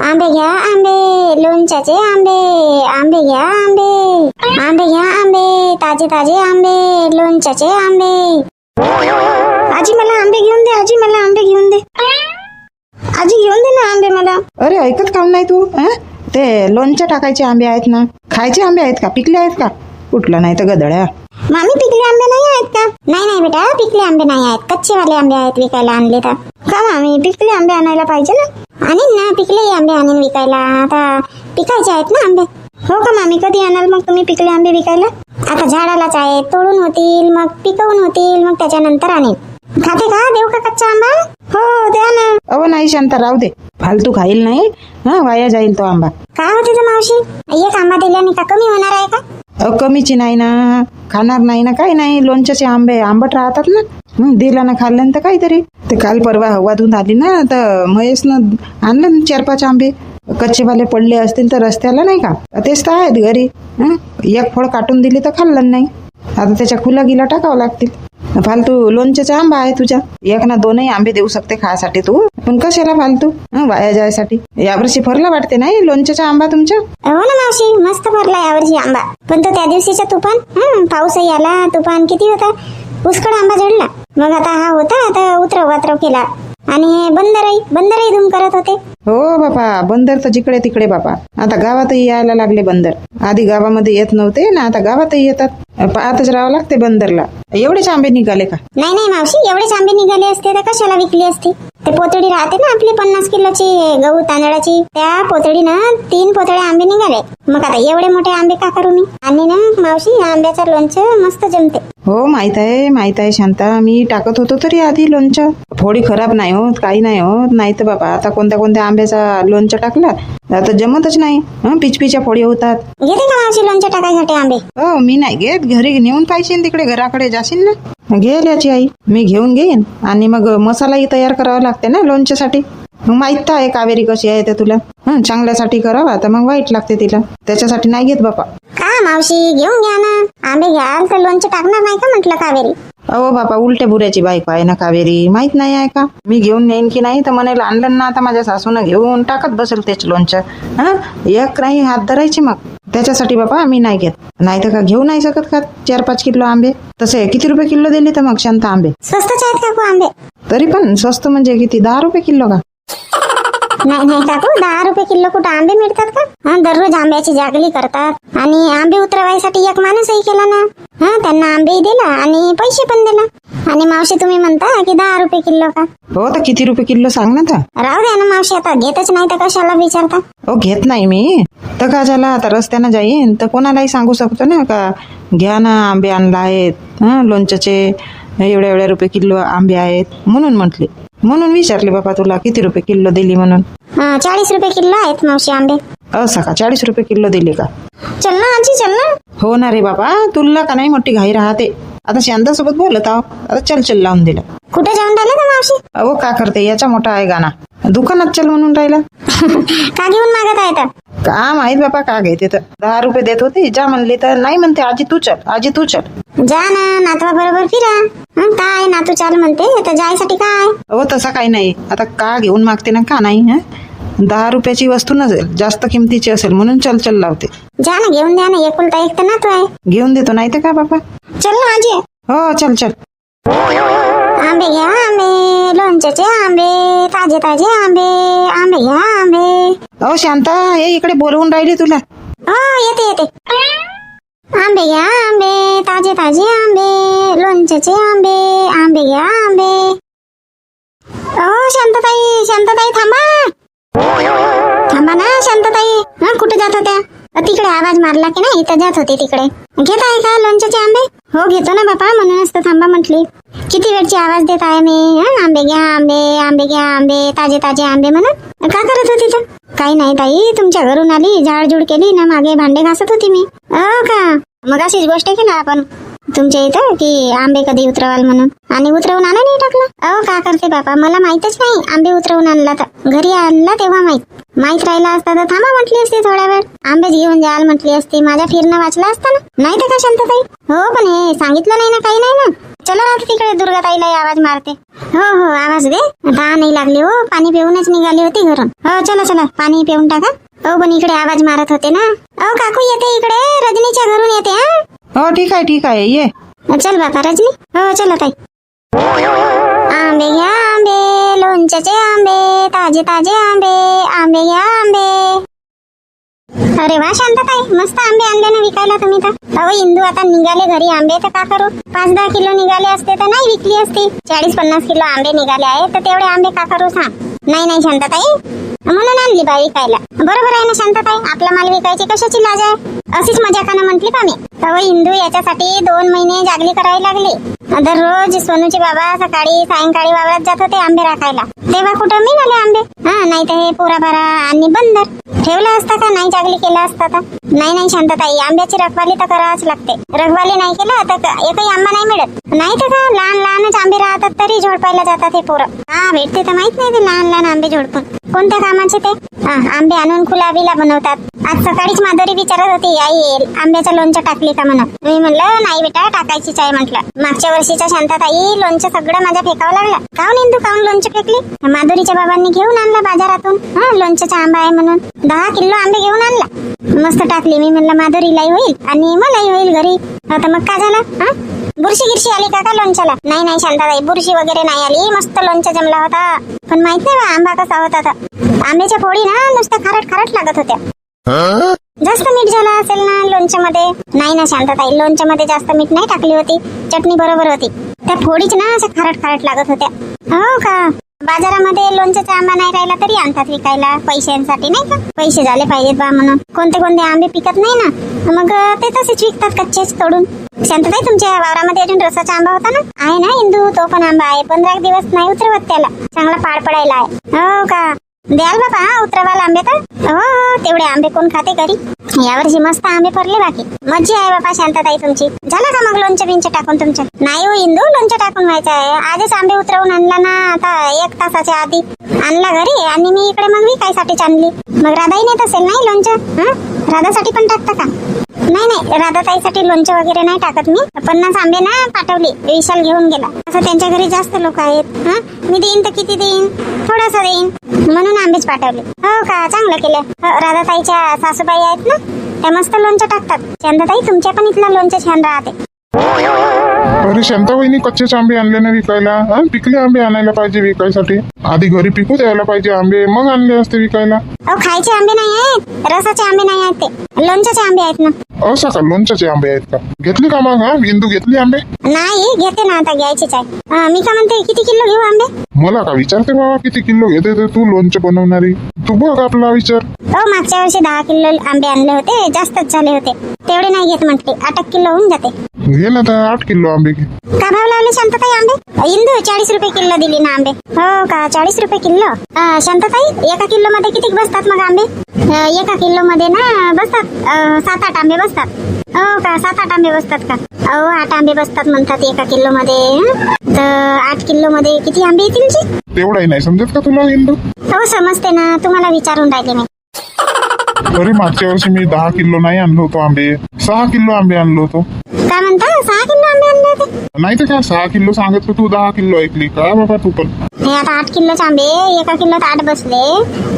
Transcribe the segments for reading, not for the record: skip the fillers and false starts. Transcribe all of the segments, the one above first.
आंबे घ्या आंबे, लोणच्याचे आंबे, आंबे घ्या आंबे, आंबे घ्या आंबे, ताजे ताजे आंबे, लोणच्याचे आंबे. आजी मला आंबे घेऊन दे, आजी मला आंबे घेऊन दे, आजी घेऊन दे ना आंबे मला. अरे ऐकत काम नाही तू? ते लोणच्या टाकायचे आंबे आहेत ना, खायचे आंबे आहेत का, पिकले आहेत का? कुठलं नाही तर गदड्या. मामी पिकले आंबे नाही आहेत का? नाही नाही बेटा, पिकले आंबे नाही आहेत, कच्चेवाले आंबे आहेत विकायला आणले तर. का मामी, पिकले आंबे आणायला पाहिजे ना. आणीन ना, पिकले आंबे आणीन विकायला. आता पिकायचे आहेत ना आंबे. हो का मामी, कधी आणाल मग तुम्ही पिकले आंबे विकायला? आता झाडालाच आहेत, तोडून होतील, मग पिकवून होतील, मग त्याच्यानंतर आणीन. खाते का? देऊ का कच्चा आंबा? हो द्या ना. अहो नाही शांता, राहू दे, फालतू खाईल नाही, वाया जाईल तो आंबा. काय होते तर मावशी, एक आंबा दिल्याने का कमी होणार आहे का? अहो कमीची नाही ना, खाणार नाही ना, काही नाही. लोणच्याचे आंबे आंबट राहतात ना, दिला ना खाल्ल्यानंतर काहीतरी. ते काल परवा हवा धुवून आली ना, तर महेशनं आणलं 4-5 आंबे. कच्चेवाले पडले असतील तर रस्त्याला नाही का, तेच तर आहेत घरी. एक फळ काटून दिली तर खाल्लं नाही, आता त्याच्या खुला गिला टाकावं लागतील. फालतू लोणच्याचा आंबा आहे तुझ्या, 1 ना 2 आंबे देऊ शकते खायसाठी तू, पण कशाला फालतू वाया जायसाठी. यावर्षी फरला वाटते नाही लोणच्याचा आंबा तुमच्या? हो ना मावशी, मस्त भरला यावर्षी आंबा. पण तो त्या दिवशीचा तुफान, पाऊसही आला, तुफान किती होता, पुष्कळ आंबा झडला. मग आता हा होता, आता उतरव वात्रव केला. आणि बंदरही धूम करत होते. हो बापा, बंदर तर जिकडे तिकडे बापा. आता गावातही यायला लागले बंदर. आधी गावामध्ये येत नव्हते ना, आता गावातही येतात. पाहतच राहावं लागते बंदरला. एवढेच आंबे निघाले का? नाही नाही मावशी, एवढेच आंबे निघाले असते तर कशाला विकली असती. ते पोतडी राहते ना आपली 50 किलोची गहू तांदळाची, त्या पोतडीनं 3 पोतळे आंबे निघाले. मग आता एवढे मोठे आंबे का करू मी? आणि ना मावशी, आंब्याचं लोणचं मस्त जमते. हो माहित आहे शांता, मी टाकत होतो तरी आधी लोणचं. फोडी खराब नाही होत, काही नाही होत. नाही तर बाबा आता कोणत्या आंब्याचा लोणचं टाकला आता जमतच नाही, पिचपिच्या फोडी होतात. घेते का मावशी लोणचं टाकायसाठी आंबे? हो मी नाही घेत, घरी नेऊन पाहिजे तिकडे घराकडे जाशील ना, घेईल याची आई, मी घेऊन घेईन. आणि मग मसालाही तयार करावा लागते ना लोणच्यासाठी. मग माहित आहे कावेरी कशी आहे ते तुला, चांगल्यासाठी करावा तर मग वाईट लागते तिला, त्याच्यासाठी नाही घेत बापा. का मावशी, घेऊन घ्या ना आंबे, घ्याल तर लोणचं टाकणार नाही का म्हटलं कावेरी? अहो बापा, उलट्या बुऱ्याची बायको आहे ना कावेरी, माहित नाही आहे का? मी घेऊन नेईन की नाही तर म्हणायला आणलं ना, आता माझ्या सासून घेऊन टाकत बसेल तेच लोणचं. एक नाही हात धरायची मग, त्याच्यासाठी बापा मी नाही घेत. नाही तर का घेऊ नाही शकत का 4-5 किलो आंबे? तसे किती रुपये किलो दिले तर मग शांत आंबे? स्वस्तच आहेत काकू आंबे. तरी पण स्वस्त म्हणजे किती, 10 रुपये किलो का? नाही नाही काकू, 10 रुपये किलो कुठं आंबे मिळतात का? दररोज आंब्याची जागली करतात. आणि आंबे उतरवायसाठी एक माणूसही केला ना, त्यांना आंबेही दिला आणि पैसे पण दिला. आणि मावशी तुम्ही म्हणता की 10 रुपये किलो का? हो तर किती रुपये किलो सांग ना तर. राहू द्या ना मावशी, आता घेतच नाही तर कशाला विचारता? हो घेत नाही मी तर का झाला, आता रस्त्यानं जाईन तर कोणालाही सांगू शकतो ना का घ्या ना आंबे आणला आहेत लोणच्याचे, एवढ्या रुपये किलो आंबे आहेत, म्हणून म्हटले, म्हणून विचारले बाबा तुला किती रुपये किलो दिली म्हणून. 40 रुपये किलो आहेत मावशी आंबे. असं का, 40 रुपये किलो दिले का? चल ना आजी, चल ना. हो ना रे बाबा, तुला का नाही मोठी घाई राहते. आता शांतासोबत बोलत आहो, आता चल लावून दिलं. कुठे जाऊन राहिला का मावशी? अहो का करते, याचा मोठा आहे गाणा, दुकानात चल म्हणून राहिला. का घेऊन मागत आहे तर? का माहित बापा का घेते तर. 10 रुपये देत होते, जा म्हणले तर नाही म्हणते, आजी तू चल, आजी तू चल. जा ना, नातवा बरोबर फिरा. काय नातू चाल म्हणते तर जायसाठी काय? हो तसा काही नाही, आता का घेऊन मागते ना का नाही. 10 रुपयाची वस्तू नसेल, जास्त किमतीची असेल म्हणून चल लावते. जा ना, घेऊन द्या ना, एकुलता एक तर नातू आहे. घेऊन देतो, नाही तर का बापा. चल ना आजी. हो चल. आंबे घ्या आंबे, लोणच्याचे आंबे, ताजे ताजे आंबे, आंबे घ्या आंबे. अहो शांता, हे इकडे बोलवून राहिली तुला. येते. आंबे घ्या आंबे, ताजे ताजे आंबे, लोणच्याचे आंबे, आंबे घ्या आंबे. शांताताई थांबा ना शांताताई. कुठे जात होत्या? तिकडे आवाज मारला की नाही, इथं जात होती तिकडे. घेत आहे का लोणच्याचे आंबे? हो घेतो ना बापा, म्हणूनच तर थांबा म्हटली. किती वेळची आवाज देत आहे मी, आंबे घ्या आंबे, आंबे घ्या आंबे, ताजे ताजे आंबे म्हणून. का करत होती तर? काही नाही ताई, तुमच्या घरून आली, झाडझूड केली ना, मागे भांडे घासत होती मी. हो का? मग अशीच गोष्ट केला आपण तुमच्या इथं की आंबे कधी उतरवाल म्हणून, आणि उतरवून आणा नाही टाकला. का करते बापा, मला माहितच नाही आंबे उतरवून आणला तर. घरी आणला तेव्हा माहित. माहीत राहिला असता तर थांबा म्हटली असती थोडा वेळ, आंबेच घेऊन जाल म्हटली असती, माझा फिरणं वाचला असता ना. नाही तर का शांतताई? हो पण हे सांगितलं नाही ना, काही नाही ना. चला आता तिकडे दुर्गाताईला आवाज मारते. हो हो आवाज दे, तहान नाही लागली हो, पाणी पिऊनच निघाली होती घरून. हो चला चला पाणी पिऊन टाका. हो पण इकडे आवाज मारत होते ना. हो काकू येते इकडे, रजनीच्या घरून येते. हा हो ठीक आहे ये. चल बापा रजनी. हो चला ताई. आंबे घ्या आंबे, लोणच्याचे आंबे, ताजे ताजे आंबे, आंबे घ्या आंबे. अरे वा शांतताई, मस्त आंबे आणले ना विकायला तुम्ही तर. अहो इंदू आता निघाले घरी आंबे तर का करू, 5-10 किलो निघाले असते तर नाही विकली असती. 40-50 किलो आंबे निघाले आहे तर तेवढे आंबे का करू सांग. नाही शांतताई, म्हणून आणली बा विकायला. बरोबर आहे ना शांतताई, आपला माल विकायची कशाची लाज आहे. अशीच मजाकानं म्हटली का मी. अहो इंदू याच्यासाठी 2 महिने जागली करावी लागली. दररोज सोनूचे बाबा सकाळी सायंकाळी वावरात जात होते आंबे राखायला, तेव्हा कुठं मिळाले आंबे. नाही तर हे पोराबारा आणि बंदर ठेवला असता का, नाही जागली केला असता तर. नाही शांतताई, आंब्याची रखवाली तर करावंच लागते. रखवाली नाही केलं तर एकही आंबा नाही मिळत. नाही तर का लहानच आंबे राहतात तरी झोडपायला जातात हे पोरं. भेटते तर माहित नाही ते लहान आंबे झोडपून कोणत्या कामाचे ते. आंबे आणून खुलाबीला बनवतात. आज सकाळीच माधुरी विचारत होती, आई आंब्याचं लोणचं टाकली का म्हणून. मी म्हणलं नाही बेटा टाकायचीच आहे म्हटलं. मागच्या वर्षीच्या शांतताई लोणचं सगळं माझ्या फेकावं लागलं. काऊन इंदू काऊन लोणचं फेकली. माधुरीच्या बाबांनी घेऊन आणला बाजारातून लोणच्याचा आंबा आहे म्हणून. 10 किलो आंबे घेऊन आणला, मस्त टाकली. मी म्हणलं माधुरीलाही होईल आणि मलाही होईल घरी. आता मग काय झालं, बुरशी गिरशी आली का लोणच्याला. नाही शांताताई, बुरशी वगैरे नाही आली, मस्त लोणचं जमला होता. पण माहित नाही बा आंबा कसा होता तर. आंब्याच्या फोडी ना नुसत्या खारट लागत होत्या. जास्त मीठ झालं असेल ना लोणच्यामध्ये. नाही ना शांतताई, लोणच्यामध्ये जास्त मीठ नाही टाकली होती, चटणी बरोबर होती. त्या फोडीच ना अशा खारट लागत होत्या. हो का, बाजारामध्ये लोणच्याचा आंबा नाही राहिला तरी आणतात विकायला पैशांसाठी, नाही का. पैसे झाले पाहिजेत बा म्हणून. कोणते आंबे पिकत नाही ना, मग ते तसेच विकतात कच्चेच तोडून. शांतताई तुमच्या वावरामध्ये अजून रसाचा आंबा होता ना. आहे ना इंदू, तो पण आंबा आहे. 15 दिवस नाही उतरवत त्याला, चांगला पाड पडायला आहे. हो का, द्याल बाबा उतरवाल आंबे तर. हो तेवढे आंबे कोण खाते घरी. यावर्षी मस्त आंबे फरले बाकी. मज्जा आहे बाबा शांतताई तुमची. झाला का मग लोणचं बिंचं टाकून तुमचं. नाही हो इंदू, लोणचं टाकून व्हायचं आहे. आजच आंबे उतरवून आणला ना, आता 1 तासाच्या आधी आणला घरी आणि मी इकडे मग विकायसाठीच आणली. मग राधाही नेत असेल नाही लोणचं. राधासाठी पण टाकता का. नाही राधाताईसाठी लोणचं वगैरे नाही टाकत मी. 50 आंबे ना पाठवले, विशाल घेऊन गेला. असं त्यांच्या घरी जास्त लोक आहेत. मी देईन तर किती देईन, थोडासा देईन म्हणून आंबेच पाठवले. हो का, चांगलं केलं. राधाताईच्या सासूबाई आहेत ना, त्या मस्त लोणचं टाकतात. शांतताई तुमच्या पण इथलं लोणचं छान राहते. अरे शांताबाईंनी कच्चेच आंबे आणले ना विकायला. पिकले आंबे आणायला पाहिजे विकायसाठी. आधी घरी पिकू द्यायला पाहिजे आंबे, मग आणले असते विकायला. खायचे आंबे नाही आहेत, रसाचे आंबे नाही आहेत, ते लोणच्याचे आंबे आहेत ना. असं का, लोणच्याचे आंबे आहेत का. घेतली का मग इंदू, घेतली आंबे. नाही घेते ना, आता घ्यायचीच आहे. मी का म्हणते किती किलो घेऊ आंबे. मला का विचारते बाबा किती किलो घेते ते. तू लोणचं बनवणारी, तू बघ आपला विचार. मागच्या वर्षी 10 किलो आंबे आणले होते, जास्तच झाले होते. तेवढे नाही घेत म्हटले, 8 किलो होऊन जाते. घे ना तर 8 किलो आंबे घे. का भाव लावले शांतताई आंबे. इंदू 40 रुपये किलो दिली ना आंबे. हो का, 40 रुपये किलो. शांतताई 1 किलो मध्ये किती बसतात मग आंबे. 1 किलो मध्ये ना बसतात 7-8 आंबे बसतात. हो का, 7-8 आंबे बसतात का. 8 आंबे बसतात म्हणतात 1 किलो मध्ये. तर 8 किलो मध्ये किती आंबे येतील. तेवढाही नाही समजत का तुला इंदू. हो समजते ना, तुम्हाला विचारून राहिले मी. अरे मागच्या वर्षी मी 10 किलो नाही आणलो होतो आंबे, 6 किलो आंबे आणलो होतो. काय म्हणता, 6 किलो आंबे आणले होते. नाही तर काय, 6 किलो सांगत तू 10 किलो ऐकली का बाबा तू पण. हे आता 8 किलोचे आंबे, 1 किलोत 8 बसले.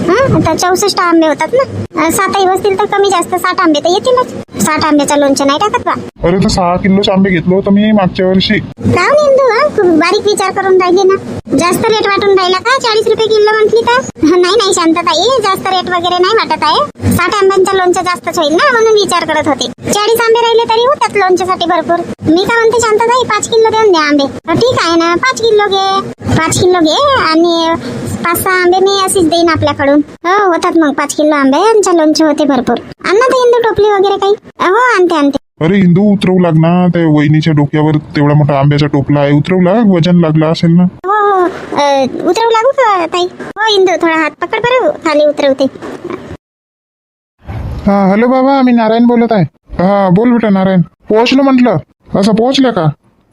आता 64 आंबे होतात ना. 7ही बसतील तर कमी जास्त 60 आंबे तर येतीलच. 60 आंब्याचा लोणचं नाही टाकत बा. अरे तर 6 किलोचे आंबे घेतलो होतो मी मागच्या वर्षी. काय इंदू, खूप बारीक विचार करून राहिले ना. जास्त रेट वाटून राहिला का. 40 रुपये किलो म्हटली तर. नाही शांतताई, जास्त रेट वगैरे नाही वाटत आहे. 60 आंब्यांचं लोणचं जास्तच होईल ना, म्हणून विचार करत होते. 40 आंबे राहिले तरी होतात लोणच्यासाठी भरपूर. मी काय म्हणते शांतताई, 5 किलो देऊन द्या आंबे. ठीक आहे ना, 5 किलो घे. 5 किलो घे आणि 5-6 आंबे मी अशीच देईन आपल्याकडून. हो होतात मग 5 किलो आंब्यांचं लोणचं होते भरपूर. आणा तर इंदू टोपली वगैरे काही. हो आणते. अरे इंदू उतरवू लाग ना, त्या वहिनीच्या डोक्यावर तेवढा मोठा आंब्याचा टोपला आहे, उतरवू लाग, वजन लागला असेल ना. हो उतरवू लागू का ताई. हो इंदू थोडा हात पकड बरं, खाली उतरवते. हा हॅलो बाबा, मी नारायण बोलत आहे. हा बोल बेटा नारायण. पोहोचलो म्हटलं. असं पोहोचलं का,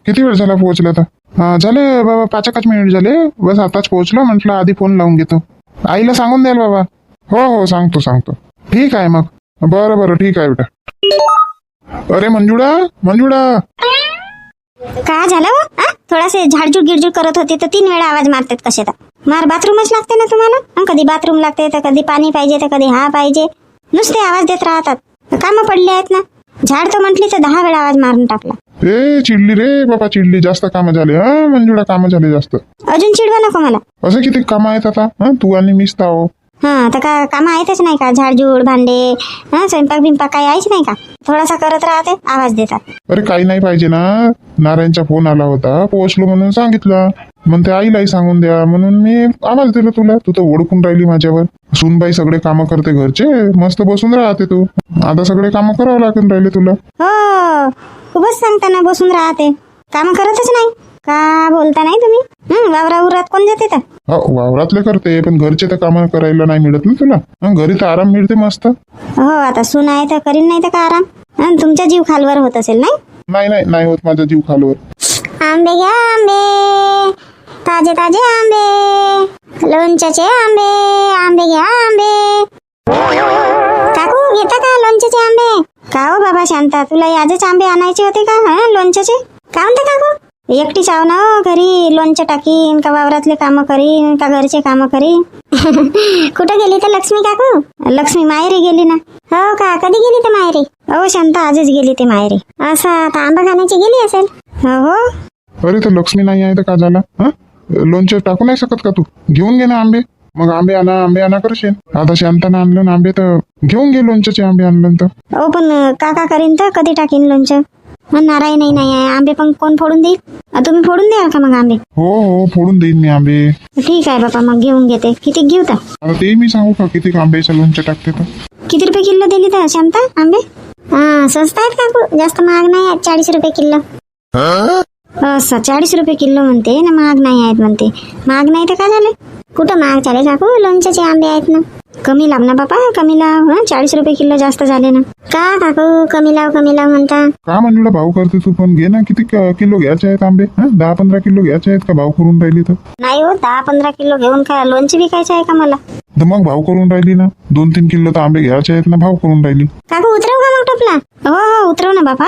किती वेळ झाला पोहोचला तर. हा झाले बाबा, 5-1 मिनिट झाले बस, आताच पोहोचलो म्हटलं. आधी फोन लावून घेतो. आईला सांगून द्याल बाबा. हो हो सांगतो सांगतो. ठीक आहे मग. बरं बरं ठीक आहे बेटा. अरे मंजुळा मंजुळा. काय झालं हो? थोडासे झाडझूड गिडझूड करत होती तर 3 वेळा आवाज मारतात कसे तर. मार बाथरूमच लागते ना तुम्हाला. कधी बाथरूम लागते तर कधी पाणी पाहिजे तर कधी हा पाहिजे. नुसते आवाज देत राहतात. कामं पडले आहेत ना. झाड तर म्हटली तर 10 वेळा आवाज मारून टाकला. ए चिडली रे बाबा चिडली. जास्त कामं झाले हा मंजुळा. कामं झाले जास्त. अजून चिडवा नको मला. असं किती कामं आहेत आता. तू आणि मीच तर आहो. तर का कामं आहेतच नाही का. झाडझूड भांडे स्वयंपाक बिंपाक काही आहेच नाही का. थोडासा करत राहते आवाज देतात. अरे काही नाही पाहिजे ना. नारायणचा फोन आला होता पोहोचलो म्हणून सांगितलं. म्हणते आईलाही सांगून द्या म्हणून मी आवाज दिला तुला. तू तर ओळखून राहिली माझ्यावर. सुनबाई सगळे कामं करते घरचे. मस्त बसून राहते तू. आता सगळे कामं करावं लागून राहिले तुला. हो खूपच सांगताना बसून राहते. काम करतच नाही. का बोलता नाही तुम्ही. वावरा उरात कोण जाते तर. वावरातले करते पण घरचे तर कामं करायला नाही मिळत ना तुला. घरी तर आराम मिळते मस्त. हो आता सून आहे तर करीन नाही तर का आराम. तुमचा जीव खालवर होत असेल नाही. नाही नाही नाही होत माझा जीव खालवर. आंबे घ्या आंबे. ताजे ताजे आंबे. लोणच्याचे आंबे. आंबे घ्या आंबे. काकू घेता का लोणच्याचे आंबे. का हो बाबा शांता तुला आजच आंबे आणायचे होते का लोणच्याचे. का म्हणते काकू. एकटीच आहो ना हो घरी. लोणचं टाकीन का वावरातले कामं करीन का घरचे कामं करीन. कुठं गेली तर लक्ष्मी काकू. लक्ष्मी माहेरी गेली ना. हो का कधी गेली ते माहेरी. हो शांता आजच गेली ते माहेरी. असं आता आंबा खाण्याची गेली असेल. हो अरे तर लक्ष्मी नाही आहे तर का झाला. लोणचं टाकू नाही शकत का तू. घेऊन घे ना आंबे. मग आंबे आणा करशील. आता शांतानं आणलं ना आंबे तर घेऊन घे लोणच्याचे आंबे आणलं तर. हो पण काका करीन तर कधी टाकीन लोणचं. नारायणही नाही आहे. आंबे पण कोण फोडून देईल. तुम्ही फोडून द्याल का मग आंबे. हो हो फोडून देईन मी आंबे. ठीक आहे बाबा मग घेऊन घेते. किती घेऊ तर. आता ते मी सांगू का किती आंब्याचं लोणचं टाकते तर. किती रुपये किलो दिली तर शांता आंबे. स्वस्त आहेत काकू. जास्त महाग नाही आहेत. 40 रुपये किलो. असं 40 रुपये किलो म्हणते ना. महाग नाही आहेत म्हणते. महाग नाही तर काय झाले. कुठं महाग झाले काकू. लोणच्याचे आंबे आहेत ना. कमी लाव ना बापा कमी लाव. 40 रुपये किलो जास्त झाले ना. का काकू कमी लाव म्हणता. का म्हणलं भाव करते तू पण. घे ना किती किलो घ्यायचे आहेत आंबे. 10-15 किलो घ्यायचे आहेत का भाव करून राहिली तर. नाही हो 10-15 किलो घेऊन का लोणचे विकायचे आहे का मला. तर मग भाव करून राहिली ना. 2-3 किलो तर आंबे घ्यायचे आहेत ना. भाव करून राहिली. काकू उतरव का मग टोपला. हो उतरव ना बापा.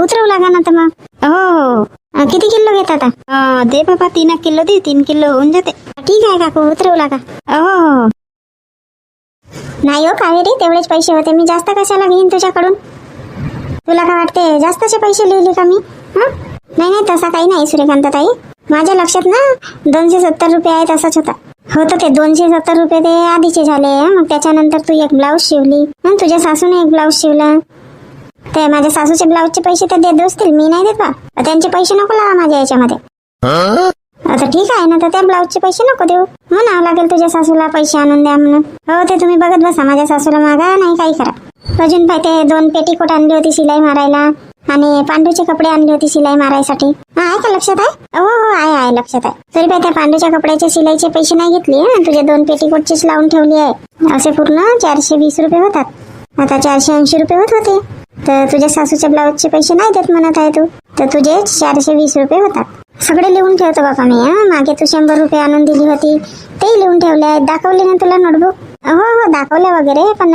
उतरव लागा ना तर मग. हो किती किलो घेतात. दे बाबा 3 किलो दे. 3 किलो होऊन जाते. ठीक आहे काकू उतरव लागा. हो नाही हो कावेरी तेवढेच पैसे होते. मी जास्त कशाला घेईन तुझ्याकडून. तुला काय वाटते जास्तचे पैसे लिहिले का मी. नाही नाही तसा काही नाही सूर्यकांत ताई. माझ्या लक्षात ना 270 रुपये आहेत असंच होता. होतं ते 270 रुपये ते आधीचे झाले. मग त्याच्यानंतर तू एक ब्लाऊज शिवली. तुझ्या सासूने एक ब्लाऊज शिवला. ते माझ्या सासूचे ब्लाऊजचे पैसे तर देत असतील. मी नाही देत बा. त्यांचे पैसे नको लावा माझ्या याच्यामध्ये. आता ठीक आहे ना तर त्या ब्लाऊजचे पैसे नको देऊ. म्हणावं लागेल तुझ्या सासूला पैसे आणून द्या म्हणून. हो ते तुम्ही बघत बसा. माझ्या सासूला मागा नाही काही करा. अजून पाय ते 2 पेटीकोट आणली होती शिलाई मारायला. आणि पांडूचे कपडे आणले होते शिलाई मारायसाठी. आहे का लक्षात आहे. हो हो आहे लक्षात आहे. तरी पाय त्या पांडूच्या कपड्याच्या शिलाईचे पैसे नाही घेतले. तुझे 2 पेटीकोटचेच लावून ठेवली आहे. असे पूर्ण 420 रुपये होतात. आता 480 रुपये होत होते. तर तुझ्या सासूच्या ब्लाऊजचे पैसे नाही देत म्हणत आहे तू. तर तुझे 420 रुपये होतात. सगळे लिहून ठेवतो बाबा मी. मागे तू 100 रुपये आणून दिली होती तेही लिहून ठेवले आहेत. दाखवले ना तुला नोटबुक. हो दाखवले वगैरे पण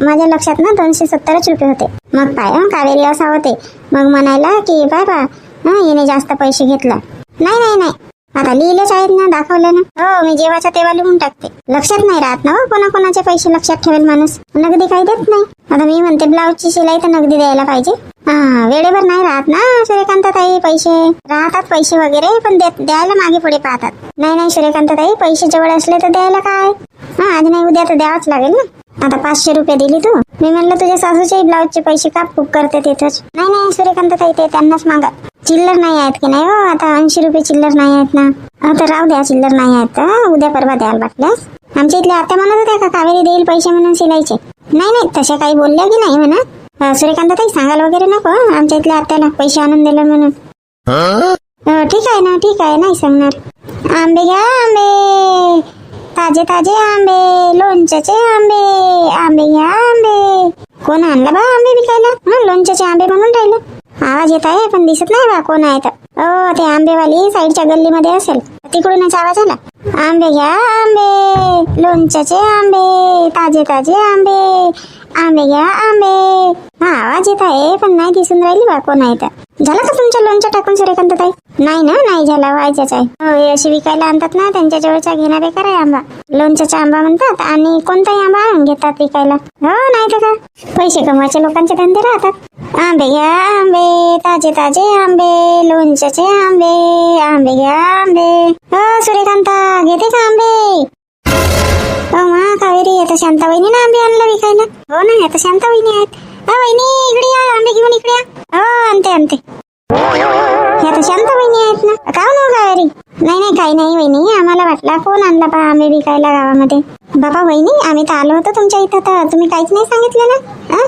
माझ्या लक्षात ना 270 रुपये होते. मग पाय कावेरी असा होते. मग म्हणायला की बाबा याने जास्त पैसे घेतला. नाही नाही नाही आता लिहिलेच आहेत ना दाखवले ना. हो मी जेव्हाच्या तेव्हा लिहून टाकते. लक्षात नाही राहत ना कोणाकोणाचे पैसे लक्षात ठेवेल माणूस. नगदी काही देत नाही. आता मी म्हणते ब्लाऊजची शिलाई तर नगदी द्यायला पाहिजे. वेळेवर नाही राहत ना सूर्यकांतताई. पैसे राहतात पैसे वगैरे पण द्यायला मागे पुढे पाहतात. नाही सूर्यकांतताई पैसे जवळ असले तर द्यायला काय. आज नाही उद्या तर द्यावंच लागेल ना. आता 500 रुपये दिली तू. मी म्हणलं तुझ्या सासूचे ब्लाऊजचे पैसे काप करते तिथंच. नाही सूर्यकांतताई ते त्यांनाच मागा. चिल्लर नाही आहेत की नाही हो. आता 80 रुपये चिल्लर नाही आहेत ना. आता राहू द्या चिल्लर नाही आहेत. उद्या परवा द्यायला वाटल्यास. आमच्या इथल्या आत्या म्हणत होत्या का कावेरी देईल पैसे म्हणून शिलाईचे. नाही तशा काही बोलल्या की नाही म्हणा. सूर्यकांतताई सांगायला वगैरे नको आमच्या इथल्या आत्याला पैसे आणून दिले म्हणून. ठीक आहे ना ठीक आहे नाही सांगणार. आंबे घ्या आंबे. ताजे ताजे आंबे. लोणच्याचे आंबे. आंबे घ्या आंबे. कोण आणला बा आंबे विकायला. लोणच्याचे आंबे म्हणून राहिले. आवाज येत आहे पण दिसत नाही बा कोण आहे तर. ते आंबेवाली साईडच्या गल्लीमध्ये असेल. तिकडूनच आवाज आला, आंबे घ्या आंबे, लोणच्याचे आंबे, ताजे ताजे आंबे, आंबे घ्या आंबे. हा आवाज येत आहे पण नाही दिसून राहिली बा कोण आहे तर. झाला का तुमच्या लोणचं टाकून सूर्यकांत ताई? नाही ना, नाही झाला, व्हायचाच आहे. हो, हे अशी विकायला आणतात ना त्यांच्या जवळचा घेणा बेकार आहे आंबा. लोणच्याचा आंबा म्हणतात आणि कोणताही आंबा आणून घेतात विकायला. हो नाही तर का, पैसे कमवायचे लोकांचे धंदे राहतात. आंबे घ्या आंबे, ताजे ताजे आंबे, लोणच्याचे आंबे, आंबे घ्या आंबे. हो सूर्यकांता, घेते का आंबे? हो मा कावेरी, आता शांता वहिनी आंबे आणला विकायला. हो ना, आता शांता वहिनी आहेत. वहिनी इकडे या, आंबे घेऊन इकडे या. हो आणते आणते. हे आता शांता वहिनी आहेत ना. का हो कावेरी? नाही नाही काही नाही वहिनी, आम्हाला वाटला कोण आणला पहा आंबे विकायला गावामध्ये. बाबा वहिनी, आम्ही तर आलो होतो तुमच्या इथं तर तुम्ही काहीच नाही सांगितलं ना.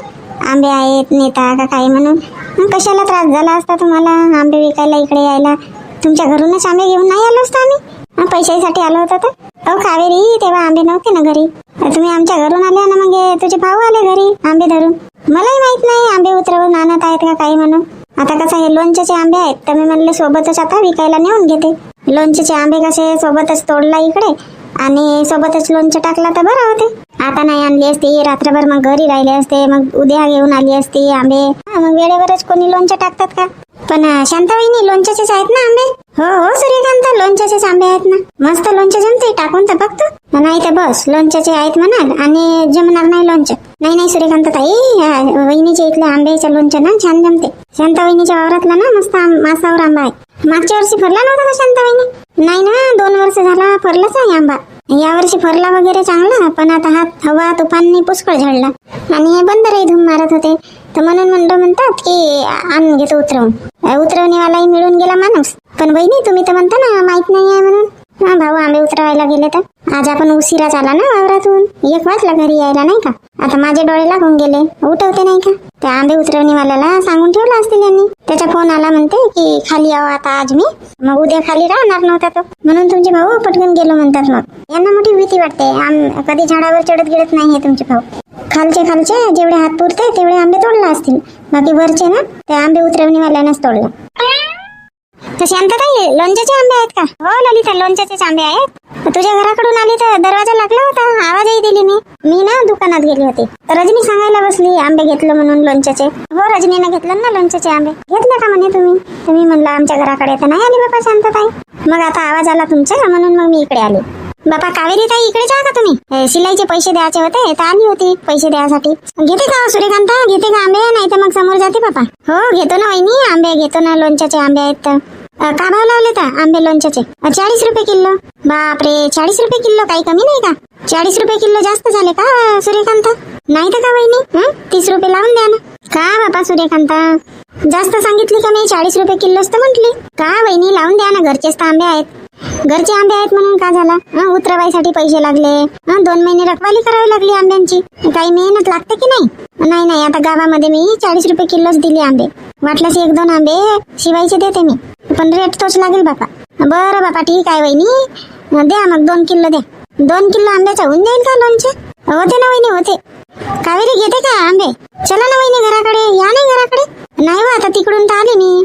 आंबे आहेत नेता का काय म्हणून. कशाला त्रास झाला असता तुम्हाला आंबे विकायला इकडे यायला? तुमच्या घरूनच आंबे घेऊन नाही आलो असतो आम्ही. पैशासाठी आलो होतो तर. अहो कावेरी, तेव्हा आंबे नव्हते ना घरी. तुम्ही आमच्या घरून आले ना, मग तुझे भाऊ आले घरी आंबे धरून. मलाही माहित नाही आंबे उतरवून आणत आहेत का काही म्हणून. आता कसं हे लोणच्याचे आंबे आहेत तर मी म्हणले सोबतच आता विकायला नेऊन घेते. लोणच्याचे आंबे कसे सोबतच तोडला इकडे आणि सोबतच लोणचं टाकला तर बरं होते. आता नाही आणली असती रात्रभर मग घरी राहिले असते, मग उद्या घेऊन आली असती आंबे. मग वेळेवरच कोणी लोणचं टाकतात का? पण शांताबाईनी लोणच्याचेच आहेत ना आंबे? हो हो सूर्यकांत, लोणच्याचेच आंबे आहेत ना. मस्त लोणचं जमते, टाकून तर बघतो. नाही तर बस लोणच्याचे आहेत म्हणाल आणि जमणार नाही लोणचं. नाही नाही सूर्यकांत ताई, वहिनीच्या इथले आंब्याचं लोणचं ना छान जमते. शांता वहिनीच्या वावरातला ना मस्त मासावर आंबा आहे. मागच्या वर्षी फरला नव्हता का शांता वहिनी? नाही ना, 2 वर्ष झाला फरलाच आहे आंबा. यावर्षी फरला वगैरे चांगला, पण आता हा हवा तुफाननी पुष्कळ झडला आणि हे बंदरही धूम मारत होते. तर म्हणून म्हणतात की आणून घेतो उतरवून. उतरवणीवालाही मिळून गेला माणूस. पण बहिणी तुम्ही तर म्हणता ना माहित नाही आहे म्हणून. हा भाऊ आंबे उतरवायला गेले तर आज आपण उशिरा आला ना वावरातून. 1 वाजला घरी यायला नाही का. आता माझे डोळे लागून गेले, उठवते नाही का. त्या आंबे उतरवणीवाल्याला सांगून ठेवला असतील यांनी. त्याचा फोन आला म्हणते की खाली यावं आता आज मी. मग उद्या खाली राहणार नव्हता तो, म्हणून तुमचे भाऊ पटकन गेलो म्हणतात. मग यांना मोठी भीती वाटते. कधी झाडावर चढत गिळत नाही हे तुमचे भाऊ. खालचे जेवढे हात पुरते तेवढे आंबे तोडला असतील, बाकी वरचे ना ते आंबे उतरवणीवाल्यानंच तोडला. तर शांतताई, लोणच्याचे आंबे आहेत का? हो ललिता, लोणच्याचेच आंबे आहेत. तुझ्या घराकडून आली तर दरवाजा लागला होता, आवाजही दिली मी ना दुकानात गेली होती. रजनी सांगायला बसली आंबे घेतलं म्हणून लोणच्याचे. हो रजनीने घेतलं ना लोणच्याचे आंबे. घेतले का म्हणे तुम्ही म्हणला आमच्या घराकडे तर नाही आली बाबा शांतताई. मग आता आवाज आला तुमचा म्हणून मग मी इकडे आले. बापा कावेरी ताई इकडे जा का तुम्ही? शिलाईचे पैसे द्यायचे होते तर आली होती पैसे द्यायसाठी. घेते का सूर्यकांता, घेते का आंबे? नाही तर मग समोर जाते बापा. हो घेतो ना वहिनी, आंबे घेतो ना. लोणच्याचे आंबे आहेत तर का भाव लावले तर आंबे लोणच्याचे? 40 रुपये किलो. बापरे, 40 रुपये किलो, काही कमी नाही का? 40 रुपये किलो जास्त झाले का सूर्यकांता? नाही तर का वहिनी, 30 रुपये लावून द्या ना. का बापा सूर्यकांता, जास्त सांगितली का मी? 40 रुपये किलोच तर म्हटली. का वहिनी लावून द्या ना, घरचेच तर आंबे आहेत. घरचे आंबे आहेत म्हणून का झाला? उतरवायसाठी पैसे लागले, 2 महिने रखवाली करावी लागली आंब्यांची. काही मेहनत लागते की नाही? नाही आता गावामध्ये मी 40 रुपये किलोच दिले आंबे. वाटल्यास 1-2 आंबे शिवायचे देते मी, पण रेट तोच लागेल बापा. बरं बापा ठीक आहे वहिनी, द्या मग 2 किलो द्या. 2 किलो आंब्याचा होऊन जाईल का लोणचे? होते ना वहिनी होते. कावेरी घेते का आंबे? चला ना वहिनी घराकडे या. नाही घराकडे नाही हो, आता तिकडून तर आले मी.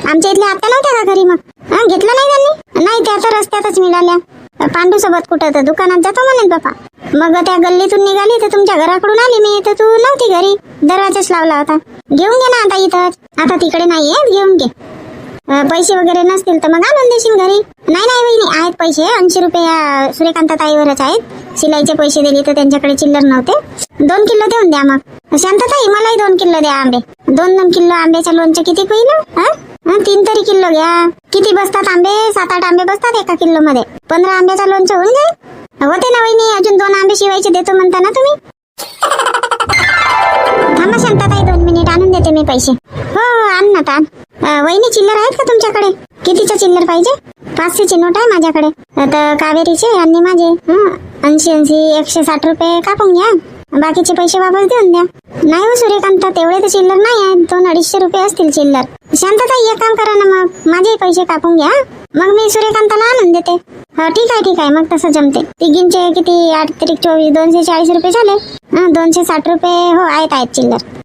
आमच्या इथल्या आत्या नव्हत्या का घरी? मग घेतलं नाही त्यांनी? नाही, त्या तर रस्त्यातच मिळाल्या. पांडू सोबत कुठं तर दुकानात जातो म्हणत बापा. मग त्या गल्लीतून निघाली तर तुमच्या घराकडून आली मी, तर तू नव्हती घरी, दरवाजाच लावला होता. घेऊन घे ना आता इथंच. आता तिकडे नाहीये, घेऊन घे. पैसे वगैरे नसतील तर मग आणून देशील घरी. नाही वहिनी आहेत पैसे, 80 रुपये सूर्यकांता ताईवरच आहेत. शिलाईचे पैसे दिले तर त्यांच्याकडे चिल्लर नव्हते. 2 किलो देऊन द्या मग. शांतताई मलाही 2 किलो द्या आंबे. 2 किलो आंब्याच्या लोणचं किती होईल? 3 तरी किलो घ्या. किती बसतात आंबे? 7-8 आंबे बसतात 1 किलो मध्ये. 15 आंब्याचा लोणचं होऊन जाईल. होते ना वहिनी, अजून 2 आंबे शिवायचे देतो म्हणता ना तुम्ही. थांबा शांताताई 2 मिनिट, आणून देते मी पैसे. हो आण ना ताण. वहिनी चिल्लर आहेत का तुमच्याकडे? कितीचं चिल्लर पाहिजे? 500ची नोट आहे माझ्याकडे. आता कावेरीचे आणि माझे 80 160 रुपये कापून घ्या. बाकीचे पैसे वापस देऊन द्या. नाही हो सूर्यकांता, तेवढे तर चिल्लर नाही आहेत. 200-250 रुपये असतील चिल्लर. शांतताई एक काम करा ना, मग माझे पैसे कापून घ्या, मग मी सूर्यकांताला आणून देते. हो ठीक आहे मग तसं जमते. तिघींचे किती 8 त्रिक 24 240 रुपये झाले. 260 रुपये हो आहेत चिल्लर.